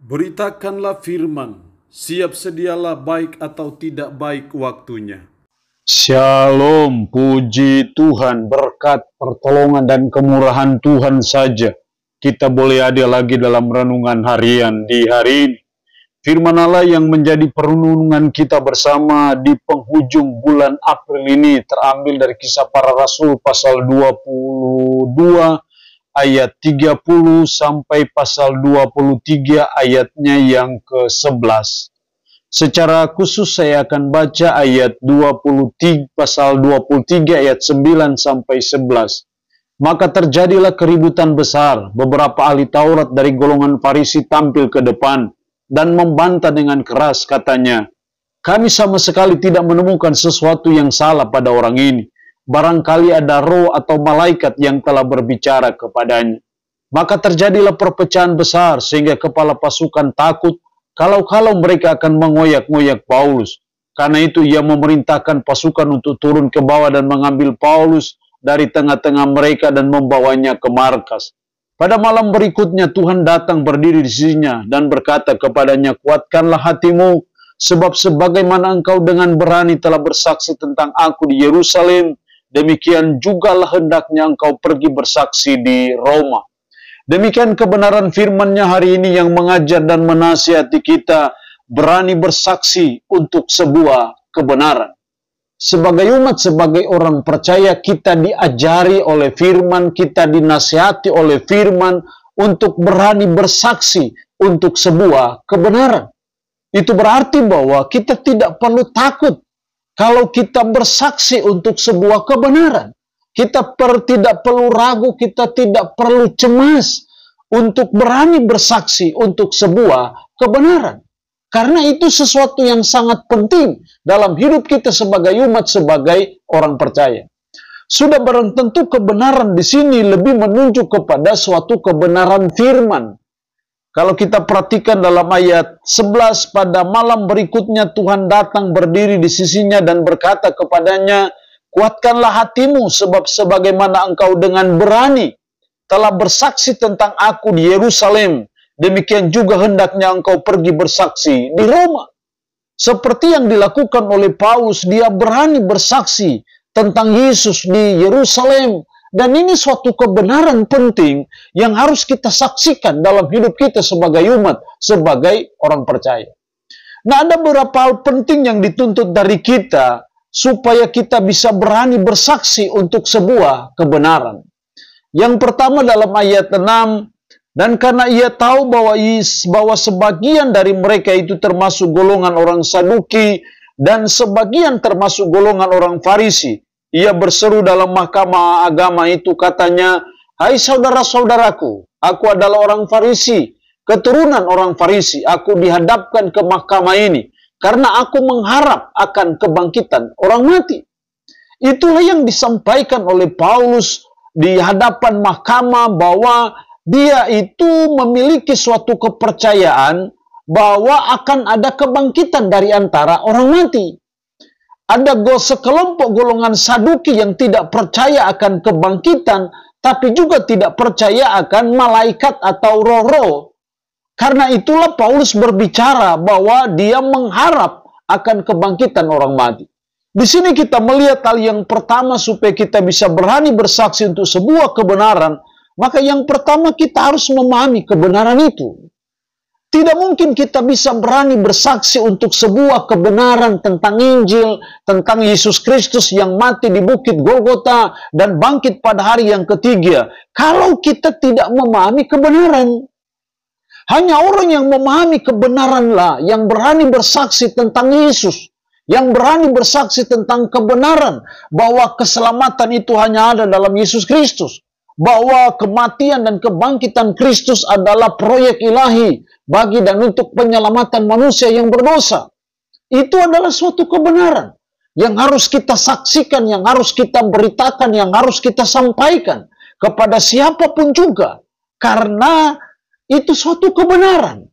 Beritakanlah firman, siap sedialah baik atau tidak baik waktunya. Shalom, puji Tuhan, berkat, pertolongan, dan kemurahan Tuhan saja kita boleh hadir lagi dalam renungan harian di hari ini. Firman Allah yang menjadi perenungan kita bersama di penghujung bulan April ini terambil dari Kisah Para Rasul pasal 22 ayat 30 sampai pasal 23 ayatnya yang ke-11. Secara khusus saya akan baca ayat 23 pasal 23 ayat 9 sampai 11. Maka terjadilah keributan besar. Beberapa ahli Taurat dari golongan Farisi tampil ke depan dan membantah dengan keras, katanya, "Kami sama sekali tidak menemukan sesuatu yang salah pada orang ini. Barangkali ada roh atau malaikat yang telah berbicara kepadanya." Maka terjadilah perpecahan besar sehingga kepala pasukan takut kalau mereka akan mengoyak-ngoyak Paulus. Karena itu ia memerintahkan pasukan untuk turun ke bawah dan mengambil Paulus dari tengah-tengah mereka dan membawanya ke markas. Pada malam berikutnya Tuhan datang berdiri di sisinya dan berkata kepadanya, "Kuatkanlah hatimu, sebab sebagaimana engkau dengan berani telah bersaksi tentang aku di Yerusalem, demikian jugalah hendaknya engkau pergi bersaksi di Roma." Demikian kebenaran firman-Nya hari ini yang mengajar dan menasihati kita berani bersaksi untuk sebuah kebenaran. Sebagai umat, sebagai orang percaya, kita diajari oleh firman, kita dinasihati oleh firman untuk berani bersaksi untuk sebuah kebenaran. Itu berarti bahwa kita tidak perlu takut kalau kita bersaksi untuk sebuah kebenaran. Kita tidak perlu ragu, kita tidak perlu cemas untuk berani bersaksi untuk sebuah kebenaran. Karena itu sesuatu yang sangat penting dalam hidup kita sebagai umat, sebagai orang percaya. Sudah barang tentu kebenaran di sini lebih menunjuk kepada suatu kebenaran firman. Kalau kita perhatikan dalam ayat 11, pada malam berikutnya Tuhan datang berdiri di sisinya dan berkata kepadanya, "Kuatkanlah hatimu, sebab sebagaimana engkau dengan berani telah bersaksi tentang aku di Yerusalem, demikian juga hendaknya engkau pergi bersaksi di Roma." Seperti yang dilakukan oleh Paulus, dia berani bersaksi tentang Yesus di Yerusalem. Dan ini suatu kebenaran penting yang harus kita saksikan dalam hidup kita sebagai umat, sebagai orang percaya. Nah, ada beberapa hal penting yang dituntut dari kita supaya kita bisa berani bersaksi untuk sebuah kebenaran. Yang pertama dalam ayat 6, "Dan karena ia tahu bahwa sebagian dari mereka itu termasuk golongan orang Saduki dan sebagian termasuk golongan orang Farisi, ia berseru dalam mahkamah agama itu, katanya, 'Hai saudara-saudaraku, aku adalah orang Farisi, keturunan orang Farisi. Aku dihadapkan ke mahkamah ini karena aku mengharap akan kebangkitan orang mati.'" Itulah yang disampaikan oleh Paulus di hadapan mahkamah, bahwa dia itu memiliki suatu kepercayaan bahwa akan ada kebangkitan dari antara orang mati. Ada sekelompok golongan Saduki yang tidak percaya akan kebangkitan, tapi juga tidak percaya akan malaikat atau roh-roh. Karena itulah Paulus berbicara bahwa dia mengharap akan kebangkitan orang mati. Di sini kita melihat hal yang pertama supaya kita bisa berani bersaksi untuk sebuah kebenaran, maka yang pertama kita harus memahami kebenaran itu. Tidak mungkin kita bisa berani bersaksi untuk sebuah kebenaran tentang Injil, tentang Yesus Kristus yang mati di Bukit Golgota dan bangkit pada hari yang ketiga, kalau kita tidak memahami kebenaran. Hanya orang yang memahami kebenaranlah yang berani bersaksi tentang Yesus, yang berani bersaksi tentang kebenaran bahwa keselamatan itu hanya ada dalam Yesus Kristus, bahwa kematian dan kebangkitan Kristus adalah proyek ilahi bagi dan untuk penyelamatan manusia yang berdosa. Itu adalah suatu kebenaran yang harus kita saksikan, yang harus kita beritakan, yang harus kita sampaikan kepada siapapun juga, karena itu suatu kebenaran.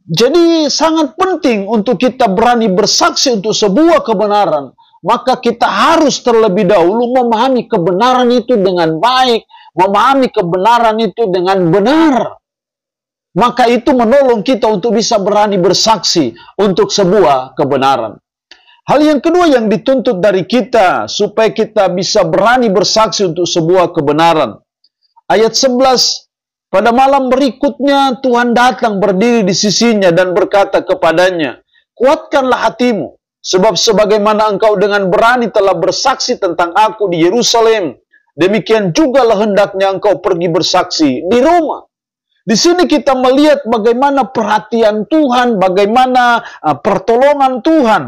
Jadi sangat penting untuk kita berani bersaksi untuk sebuah kebenaran. Maka kita harus terlebih dahulu memahami kebenaran itu dengan baik, memahami kebenaran itu dengan benar. maka itu menolong kita untuk bisa berani bersaksi untuk sebuah kebenaran. Hal yang kedua yang dituntut dari kita supaya kita bisa berani bersaksi untuk sebuah kebenaran. Ayat 11, pada malam berikutnya Tuhan datang berdiri di sisinya dan berkata kepadanya, kuatkanlah hatimu, sebab sebagaimana engkau dengan berani telah bersaksi tentang aku di Yerusalem, demikian jugalah hendaknya engkau pergi bersaksi di Roma. Di sini kita melihat bagaimana perhatian Tuhan, bagaimana pertolongan Tuhan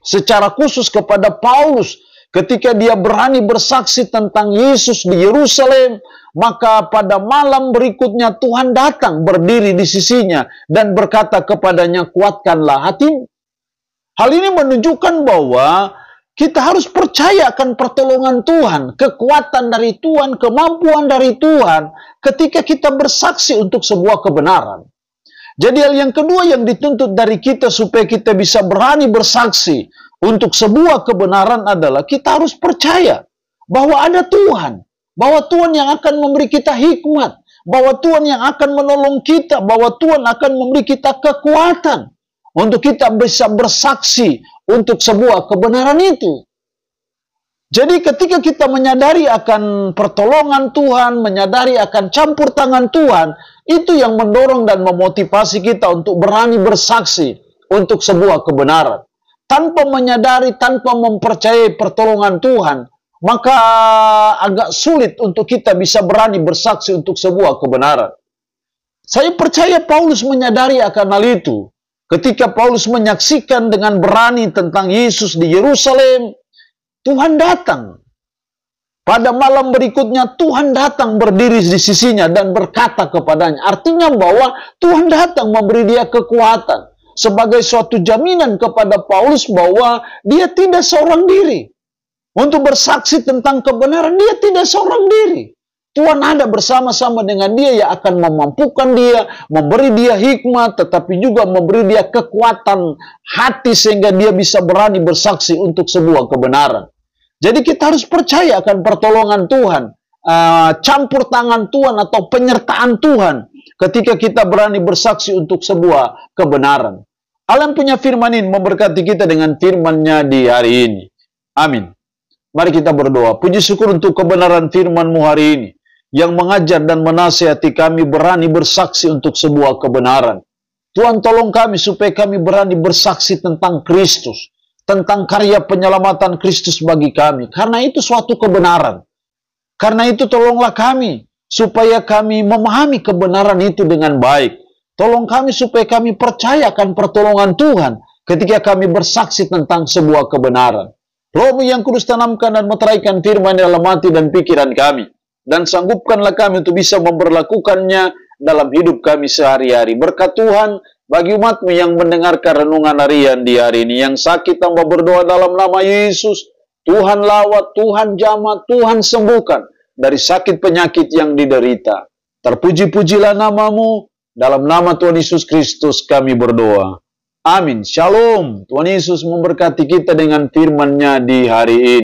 secara khusus kepada Paulus ketika dia berani bersaksi tentang Yesus di Yerusalem. Maka pada malam berikutnya Tuhan datang berdiri di sisinya dan berkata kepadanya, kuatkanlah hatimu. Hal ini menunjukkan bahwa kita harus percaya akan pertolongan Tuhan, kekuatan dari Tuhan, kemampuan dari Tuhan ketika kita bersaksi untuk sebuah kebenaran. Jadi hal yang kedua yang dituntut dari kita supaya kita bisa berani bersaksi untuk sebuah kebenaran adalah kita harus percaya bahwa ada Tuhan, bahwa Tuhan yang akan memberi kita hikmat, bahwa Tuhan yang akan menolong kita, bahwa Tuhan akan memberi kita kekuatan untuk kita bisa bersaksi untuk sebuah kebenaran itu. Jadi ketika kita menyadari akan pertolongan Tuhan, menyadari akan campur tangan Tuhan, itu yang mendorong dan memotivasi kita untuk berani bersaksi untuk sebuah kebenaran. Tanpa menyadari, tanpa mempercayai pertolongan Tuhan, maka agak sulit untuk kita bisa berani bersaksi untuk sebuah kebenaran. Saya percaya Paulus menyadari akan hal itu. Ketika Paulus menyaksikan dengan berani tentang Yesus di Yerusalem, Tuhan datang. Pada malam berikutnya Tuhan datang berdiri di sisinya dan berkata kepadanya. Artinya bahwa Tuhan datang memberi dia kekuatan. Sebagai suatu jaminan kepada Paulus bahwa dia tidak seorang diri. Untuk bersaksi tentang kebenaran, dia tidak seorang diri. Tuhan ada bersama-sama dengan dia yang akan memampukan dia, memberi dia hikmat, tetapi juga memberi dia kekuatan hati sehingga dia bisa berani bersaksi untuk sebuah kebenaran. Jadi kita harus percaya akan pertolongan Tuhan, campur tangan Tuhan atau penyertaan Tuhan ketika kita berani bersaksi untuk sebuah kebenaran. Allah yang punya firman ini memberkati kita dengan firman-Nya di hari ini. Amin. Mari kita berdoa. Puji syukur untuk kebenaran firman-Mu hari ini, yang mengajar dan menasihati kami berani bersaksi untuk sebuah kebenaran. Tuhan tolong kami supaya kami berani bersaksi tentang Kristus, tentang karya penyelamatan Kristus bagi kami. Karena itu suatu kebenaran. Karena itu tolonglah kami supaya kami memahami kebenaran itu dengan baik. Tolong kami supaya kami percaya akan pertolongan Tuhan ketika kami bersaksi tentang sebuah kebenaran. Roh-Mu yang kudus tanamkan dan meteraikan firman dalam hati dan pikiran kami. Dan sanggupkanlah kami untuk bisa memperlakukannya dalam hidup kami sehari-hari. Berkat Tuhan bagi umat-Mu yang mendengarkan renungan harian di hari ini. Yang sakit tambah berdoa dalam nama Yesus. Tuhan lawat, Tuhan jamah, Tuhan sembuhkan dari sakit penyakit yang diderita. Terpuji-pujilah nama-Mu. Dalam nama Tuhan Yesus Kristus kami berdoa. Amin. Shalom. Tuhan Yesus memberkati kita dengan firman-Nya di hari ini.